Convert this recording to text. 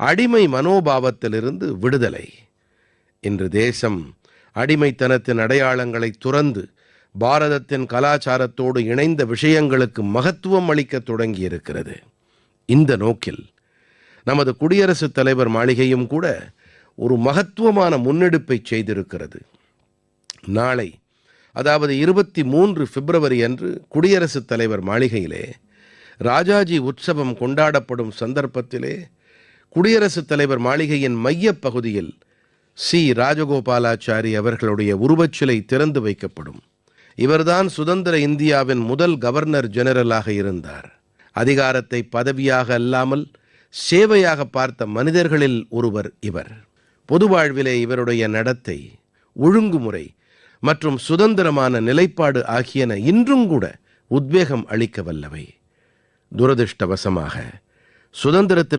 அடிமை மனோபாவத்திலிருந்து விடுதலை. இன்று தேசம் அடிமைத்தனத்தின் அடையாளங்களை துறந்து பாரதத்தின் கலாச்சாரத்தோடு இணைந்த விஷயங்களுக்கு மகத்துவம் அளிக்கத் தொடங்கியிருக்கிறது. இந்த நோக்கில் நமது குடியரசுத் தலைவர் மாளிகையும் கூட ஒரு மகத்துவமான முன்னெடுப்பைச் செய்திருக்கிறது. நாளை, அதாவது 23 பிப்ரவரி அன்று குடியரசுத் தலைவர் மாளிகையிலே ராஜாஜி உற்சவம் கொண்டாடப்படும் சந்தர்ப்பத்திலே குடியரசுத் தலைவர் மாளிகையின் மையப் பகுதியில் ராஜகோபாலாச்சாரி அவர்களுடைய உருவச்சிலை திறந்து வைக்கப்படும். இவர்தான் சுதந்திர இந்தியாவின் முதல் கவர்னர் ஜெனரலாக இருந்தார். அதிகாரத்தை பதவியாக அல்லாமல் சேவையாக பார்த்த மனிதர்களில் ஒருவர் இவர். பொது வாழ்விலே இவருடைய நடத்தை, ஒழுங்குமுறை மற்றும் சுதந்திரமான நிலைப்பாடு ஆகியன இன்றும் கூட உத்வேகம் அளிக்க வல்லவை. துரதிர்ஷ்டவசமாக சுதந்திரத்திற்கு